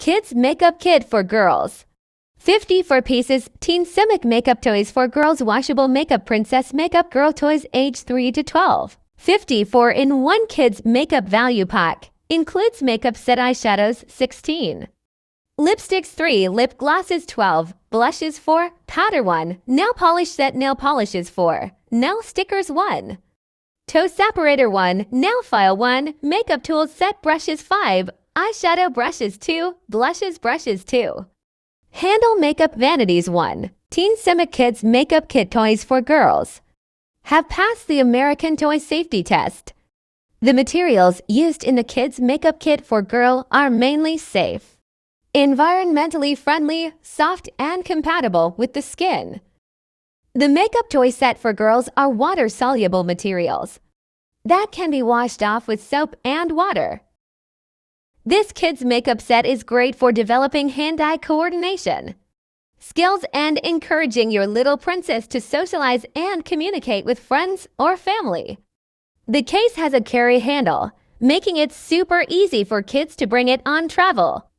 Kids Makeup Kit for Girls. 54PCS Teensymic Makeup Toys for Girls. Washable Makeup Princess Makeup Girl Toys age 3 to 12. 54-in-1 Kids Makeup Value Pack. Includes makeup set, eyeshadows 16. Lipsticks 3, lip glosses 12, blushes 4, powder 1, nail polish set, nail polishes 4, nail stickers 1. Toe separator 1, nail file 1, makeup tools set, brushes 5, eyeshadow brushes 2, blushes brushes 2. Handle Makeup Vanities 1. Teensymic Kids Makeup Kit Toys for Girls. Have passed the American Toy Safety Test. The materials used in the Kids Makeup Kit for Girl are mainly safe, environmentally friendly, soft, and compatible with the skin. The makeup toy set for girls are water-soluble materials that can be washed off with soap and water. This kids' makeup set is great for developing hand-eye coordination skills and encouraging your little princess to socialize and communicate with friends or family. The case has a carry handle, making it super easy for kids to bring it on travel.